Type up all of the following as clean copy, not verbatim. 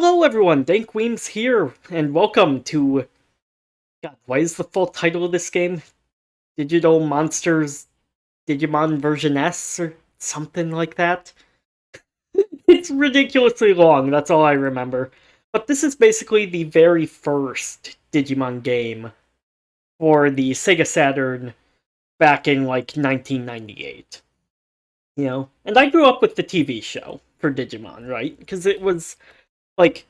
Hello everyone, Dank Weems here, and welcome to... God, what is the full title of this game? Digital Monsters Digimon version S, or something like that? It's ridiculously long, that's all I remember. But this is basically the very first Digimon game for the Sega Saturn back in, 1998. And I grew up with the TV show for Digimon, right? Because it was, like,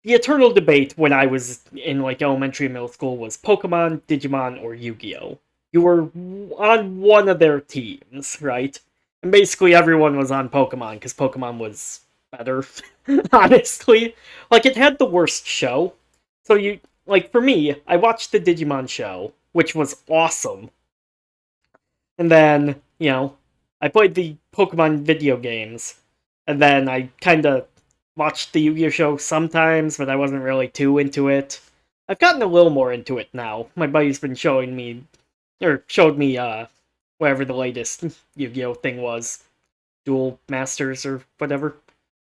the eternal debate when I was in elementary and middle school was Pokemon, Digimon, or Yu-Gi-Oh. You were on one of their teams, right? And basically everyone was on Pokemon because Pokemon was better, honestly. It had the worst show. So for me, I watched the Digimon show, which was awesome. And then, I played the Pokemon video games. And then I kind of watched the Yu-Gi-Oh show sometimes, but I wasn't really too into it. I've gotten a little more into it now. My buddy's been showing me, or showed me, whatever the latest Yu-Gi-Oh thing was. Dual Masters or whatever,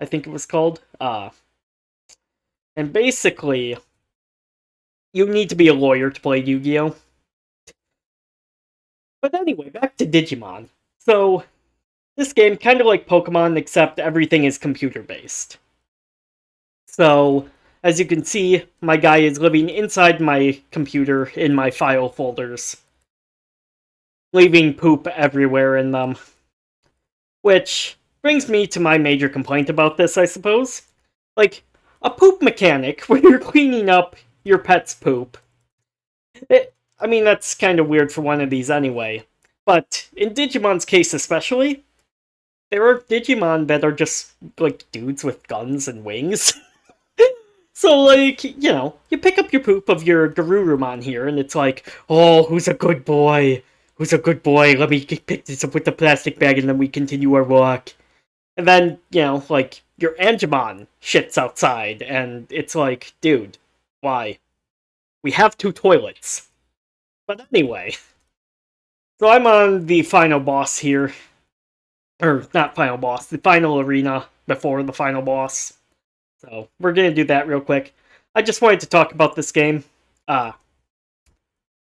I think it was called. And basically, you need to be a lawyer to play Yu-Gi-Oh! But anyway, back to Digimon. So, this game, kind of like Pokemon, except everything is computer-based. So, as you can see, my guy is living inside my computer in my file folders, leaving poop everywhere in them. Which brings me to my major complaint about this, I suppose. A poop mechanic where you're cleaning up your pet's poop. I mean, that's kind of weird for one of these anyway. But in Digimon's case especially, there are Digimon that are just, dudes with guns and wings. So, you pick up your poop of your Garurumon here, and it's like, oh, who's a good boy? Who's a good boy? Let me pick this up with the plastic bag, and then we continue our walk. And then, your Angemon shits outside, and it's like, dude, why? We have two toilets. But anyway, so I'm on the final boss here. Or, not final boss, the final arena before the final boss. So, we're gonna do that real quick. I just wanted to talk about this game. Uh,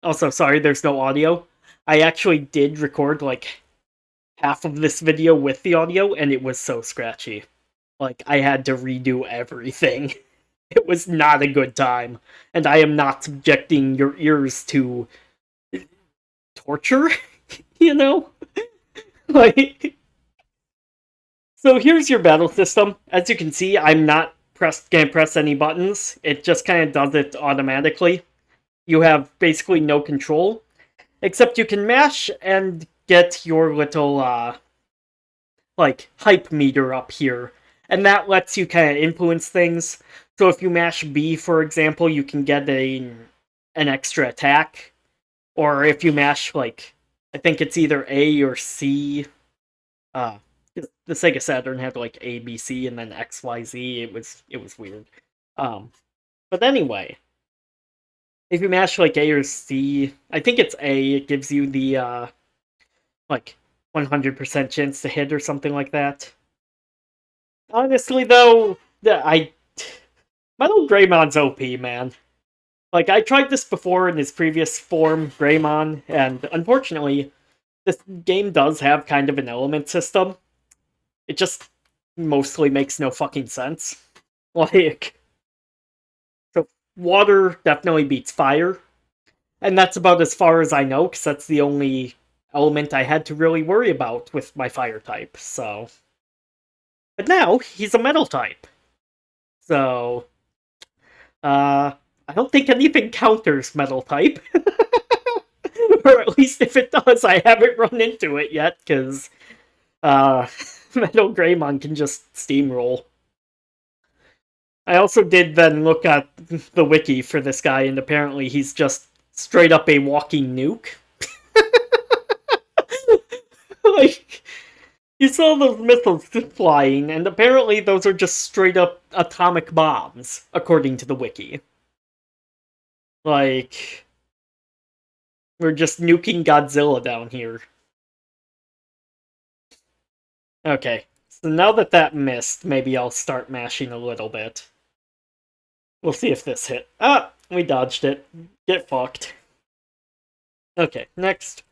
Also, sorry, there's no audio. I actually did record, half of this video with the audio, and it was so scratchy. I had to redo everything. It was not a good time. And I am not subjecting your ears to torture, you know? Like, so here's your battle system. As you can see, I'm not gonna press any buttons. It just kind of does it automatically. You have basically no control, except you can mash and get your little, hype meter up here. And that lets you kind of influence things. So if you mash B, for example, you can get an extra attack. Or if you mash, I think it's either A or C. Uh, the Sega Saturn had, A, B, C, and then X, Y, Z. It was weird. But anyway, if you mash, A or C, I think it's A, it gives you the, 100% chance to hit or something like that. Honestly, though, Metal Greymon's OP, man. I tried this before in his previous form, Greymon, and unfortunately, this game does have kind of an element system. It just mostly makes no fucking sense. So water definitely beats fire, and that's about as far as I know, because that's the only element I had to really worry about with my fire type, so... But now, he's a metal type. So, I don't think anything counters metal type. Or at least if it does, I haven't run into it yet, because, Metal Greymon can just steamroll. I also did then look at the wiki for this guy, and apparently he's just straight up a walking nuke. like, you saw those missiles flying, and apparently those are just straight up atomic bombs, according to the wiki. We're just nuking Godzilla down here. Okay, so now that missed, maybe I'll start mashing a little bit. We'll see if this hit. Ah, we dodged it. Get fucked. Okay, next.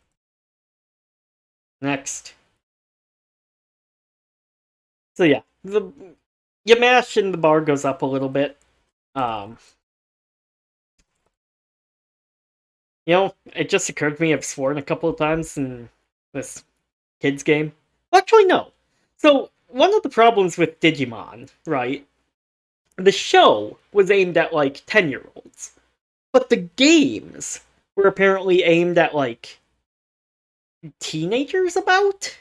Next. So yeah, you mash and the bar goes up a little bit. Um, it just occurred to me I've sworn a couple of times in this kids game. Actually, no. So one of the problems with Digimon, right? The show was aimed at like 10-year-olds, but the games were apparently aimed at like teenagers about.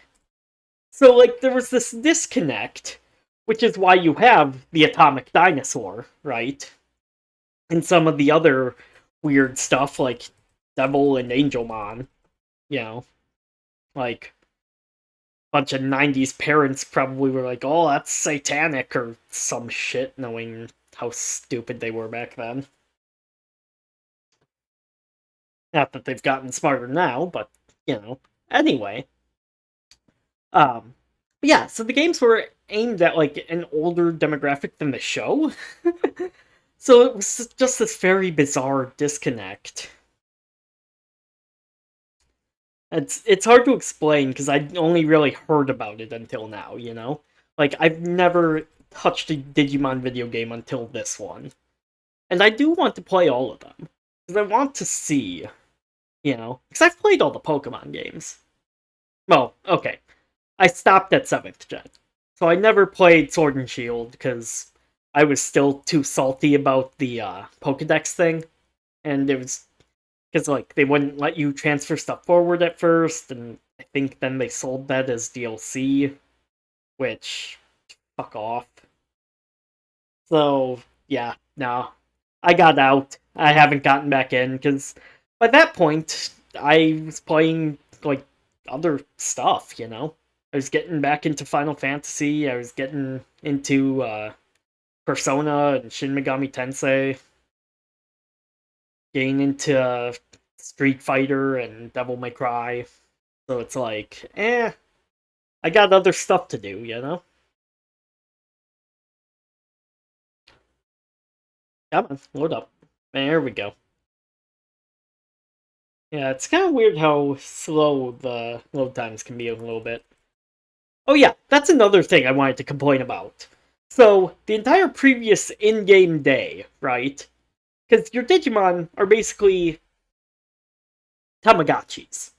So like there was this disconnect, which is why you have the atomic dinosaur, right? And some of the other weird stuff like Devil and Angelmon, you know, like a bunch of 90s parents probably were like, "Oh, that's satanic" or some shit, knowing how stupid they were back then. Not that they've gotten smarter now, but you know. Anyway, um, but yeah, so the games were aimed at like an older demographic than the show. So it was just this very bizarre disconnect. It's hard to explain because I only really heard about it until now, you know? Like I've never touched a Digimon video game until this one. And I do want to play all of them. Because I want to see, because I've played all the Pokemon games. Well, okay. I stopped at 7th gen. So I never played Sword and Shield because I was still too salty about the Pokedex thing. And it was because like they wouldn't let you transfer stuff forward at first, and I think then they sold that as DLC, which fuck off. So yeah, no, I got out. I haven't gotten back in because by that point I was playing like other stuff. I was getting back into Final Fantasy. I was getting into Persona and Shin Megami Tensei. Getting into Street Fighter and Devil May Cry. So it's like, I got other stuff to do. Come on, load up. There we go. Yeah, it's kind of weird how slow the load times can be a little bit. Oh yeah, that's another thing I wanted to complain about. So, the entire previous in-game day, right? Because your Digimon are basically Tamagotchis,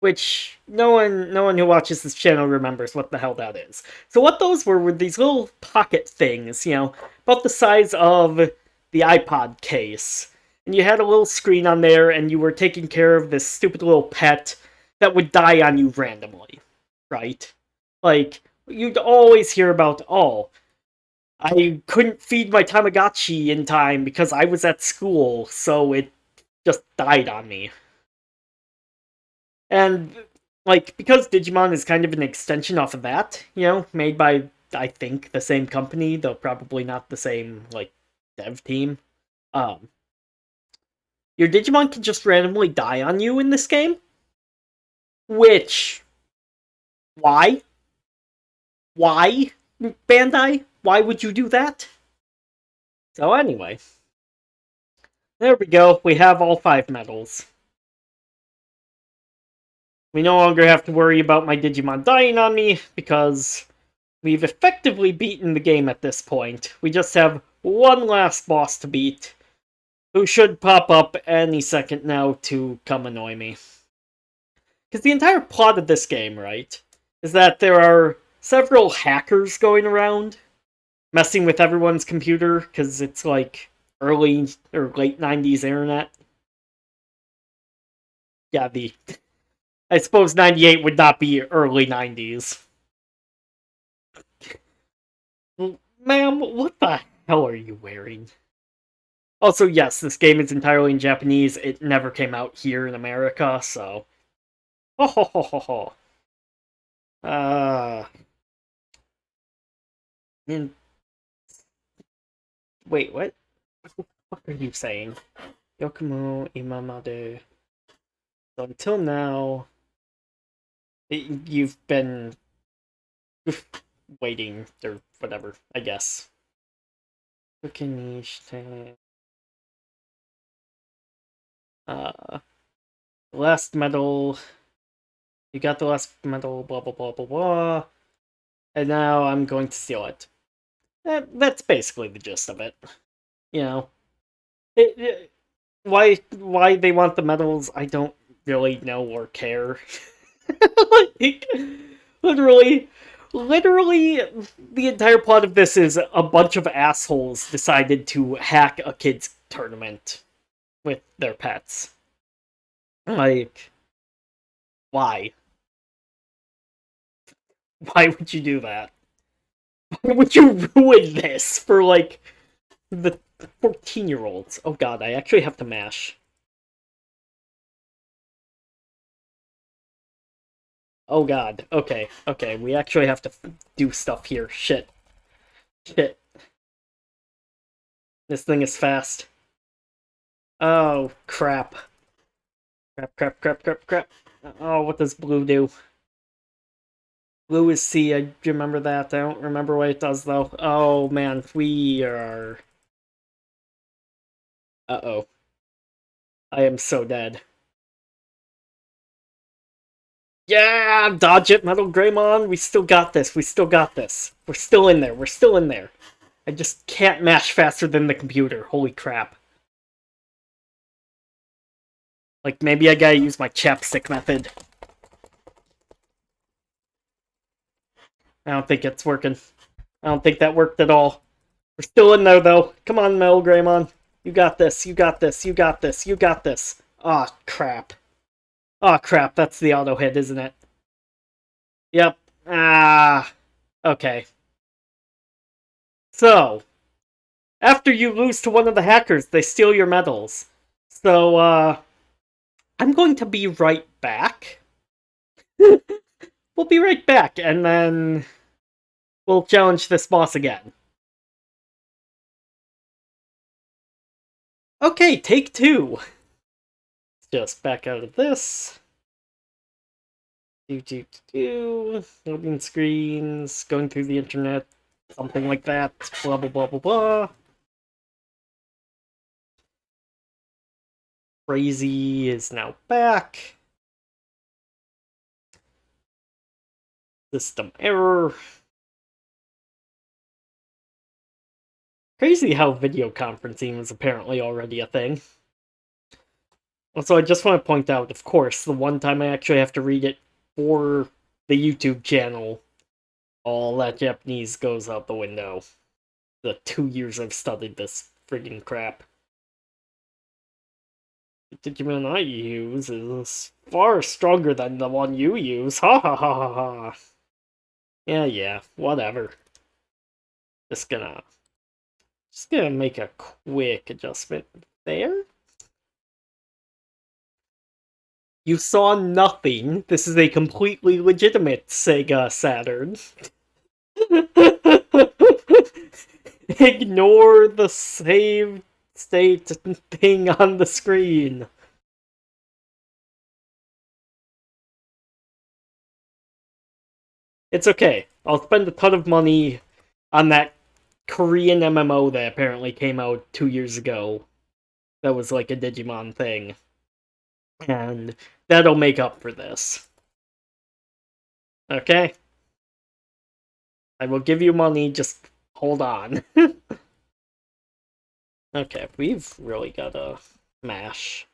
which no one who watches this channel remembers what the hell that is. So what those were these little pocket things, about the size of the iPod case. And you had a little screen on there and you were taking care of this stupid little pet that would die on you randomly, right? Like you'd always hear about, "Oh, I couldn't feed my Tamagotchi in time because I was at school, so it just died on me." And like because Digimon is kind of an extension off of that, made by I think the same company, though probably not the same like dev team. Um your Digimon can just randomly die on you in this game, which why? Why Bandai? Why would you do that? So anyway, there we go. We have all 5 medals. We no longer have to worry about my Digimon dying on me because we've effectively beaten the game at this point. We just have one last boss to beat, who should pop up any second now to come annoy me. Because the entire plot of this game, right, is that there are several hackers going around, messing with everyone's computer, because it's like early or late 90s internet. Yeah, I suppose 98 would not be early 90s. Ma'am, what the hell are you wearing? Also, yes, this game is entirely in Japanese. It never came out here in America, so. Ho ho ho ho ho. Uh. In... Wait, what? What the fuck are you saying? Yokumo imamade. So until now, you've been waiting, or whatever, I guess. Last medal. You got the last medal, blah blah blah blah blah. And now I'm going to steal it. That's basically the gist of it. You know, why they want the medals, I don't really know or care. Like, literally, literally, the entire plot of this is a bunch of assholes decided to hack a kids tournament with their pets. Like, why? Why would you do that? Why would you ruin this for like the 14-year-olds? Oh god, I actually have to mash. Oh god. Okay, okay, we actually have to do stuff here. Shit. Shit. This thing is fast. Oh, crap. Crap, crap, crap, crap, crap. Oh, what does blue do? Blue is C, I remember that. I don't remember what it does, though. Oh, man, we are... Uh-oh. I am so dead. Yeah! Dodge it, Metal Greymon! We still got this, we still got this. We're still in there, we're still in there. I just can't mash faster than the computer. Holy crap. Like, maybe I gotta use my chapstick method. I don't think it's working. I don't think that worked at all. We're still in there, though. Come on, Metal Greymon. You got this, you got this, you got this, you got this. Aw, oh, crap. Aw, oh, crap, that's the auto hit, isn't it? Yep. Ah. Okay. So, after you lose to one of the hackers, they steal your medals. So, I'm going to be right back. We'll be right back, and then we'll challenge this boss again. Okay, take two. Just back out of this. Loading screens, going through the internet, something like that. Blah blah blah blah blah. Crazy is now back. System error. Crazy how video conferencing was apparently already a thing. Also, I just want to point out, of course, the one time I actually have to read it for the YouTube channel, all that Japanese goes out the window. The 2 years I've studied this friggin' crap. The Digimon I use is far stronger than the one you use. Ha ha ha ha ha. Yeah, whatever. Just gonna make a quick adjustment there. You saw nothing. This is a completely legitimate Sega Saturn. Ignore the save state thing on the screen. It's okay. I'll spend a ton of money on that Korean MMO that apparently came out 2 years ago. That was like a Digimon thing. And that'll make up for this. Okay? I will give you money, just hold on. Okay, we've really gotta mash.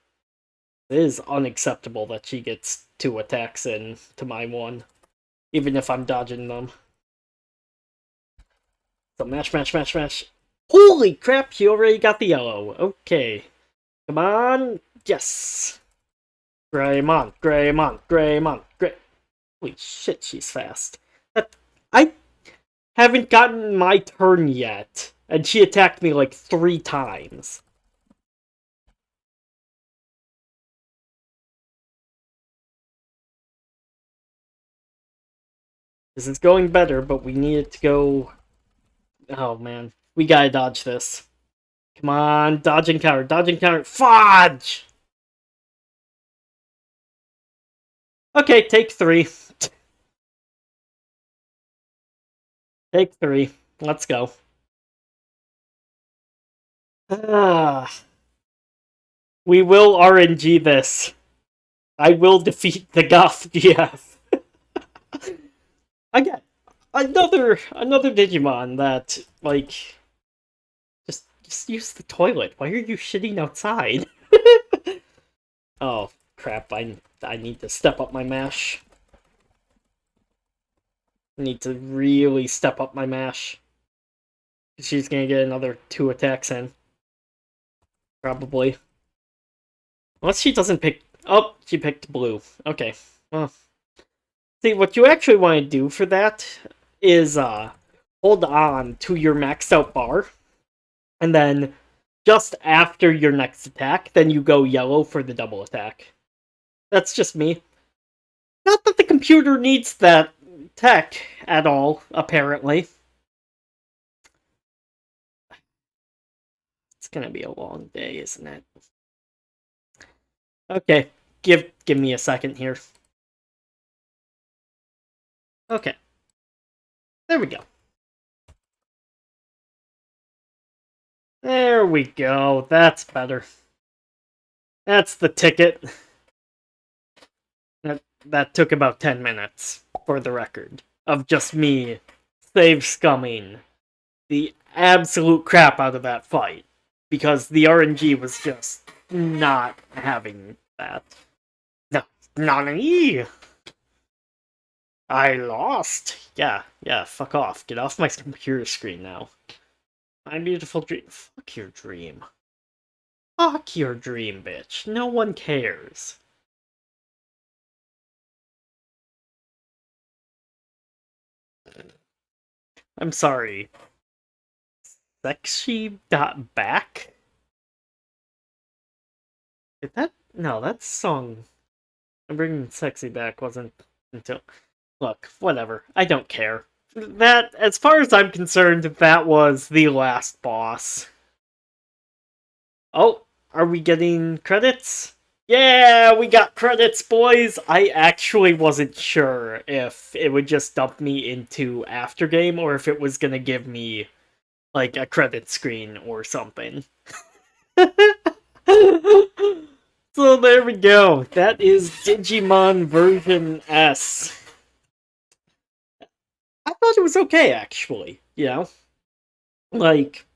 It is unacceptable that she gets 2 attacks in to my 1, even if I'm dodging them. So mash, mash, mash, mash. Holy crap, she already got the yellow. Okay. Come on. Yes. Greymon, Greymon, Greymon, Grey. Holy shit, she's fast. I haven't gotten my turn yet, and she attacked me like 3 times. This is going better, but we need it to go... Oh, man. We gotta dodge this. Come on, dodge and counter, dodge and counter. Fudge! Okay, take 3. Take 3. Let's go. Ah, we will RNG this. I will defeat the Goth GF. Again, another Digimon that like just use the toilet. Why are you shitting outside? Oh crap! I need to step up my mash. I need to really step up my mash. She's gonna get another 2 attacks in, probably. Unless she doesn't pick. Oh, she picked blue. Okay. Well, see, what you actually want to do for that is hold on to your maxed out bar, and then just after your next attack, then you go yellow for the double attack. That's just me. Not that the computer needs that tech at all, apparently. It's gonna be a long day, isn't it? Okay, give me a second here. Okay, there we go. There we go. That's better. That's the ticket. That took about 10 minutes, for the record, of just me save scumming the absolute crap out of that fight. Because the RNG was just not having that. No, Nani! I lost! Yeah, fuck off. Get off my computer screen now. My beautiful dream. Fuck your dream. Fuck your dream, bitch. No one cares. I'm sorry. Sexy.back? Did that? No, that song. I'm bringing sexy back wasn't until. Look, whatever. I don't care. That, as far as I'm concerned, that was the last boss. Oh, are we getting credits? Yeah, we got credits, boys! I actually wasn't sure if it would just dump me into Aftergame or if it was gonna give me, like, a credit screen or something. So there we go. That is Digimon version S. I thought it was okay, actually. You know? Like,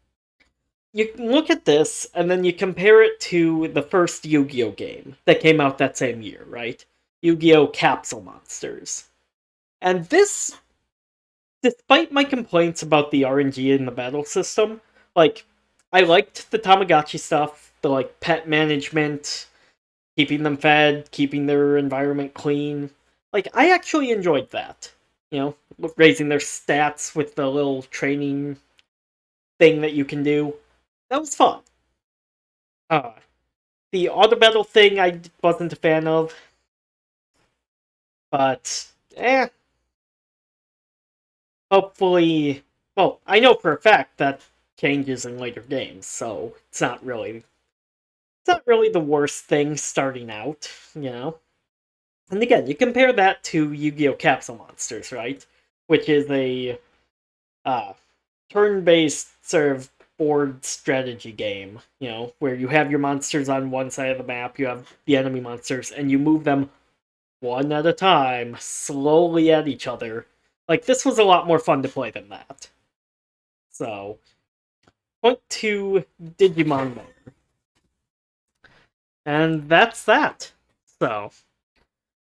you look at this, and then you compare it to the first Yu-Gi-Oh game that came out that same year, right? Yu-Gi-Oh! Capsule Monsters. And this, despite my complaints about the RNG in the battle system, like, I liked the Tamagotchi stuff, the, like, pet management, keeping them fed, keeping their environment clean. Like, I actually enjoyed that. You know, raising their stats with the little training thing that you can do. That was fun. Uh, the auto battle thing I wasn't a fan of, but hopefully, well, I know for a fact that changes in later games, so it's not really the worst thing starting out, you know. And again, you compare that to Yu-Gi-Oh! Capsule Monsters, right? Which is a uh, turn-based sort of board strategy game, you know, where you have your monsters on one side of the map, you have the enemy monsters, and you move them one at a time, slowly at each other. Like, this was a lot more fun to play than that. So, point to Digimon there. And that's that. So,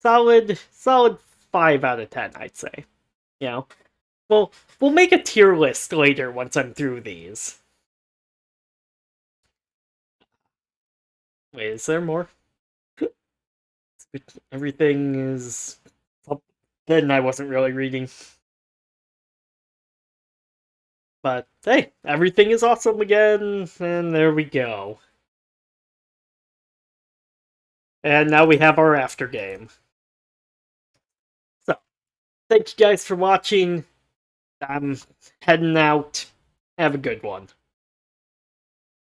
solid 5 out of 10, I'd say. You know, we'll make a tier list later once I'm through these. Wait, is there more? Everything is. Then I wasn't really reading. But hey, everything is awesome again, and there we go. And now we have our after game. So, thank you guys for watching. I'm heading out. Have a good one.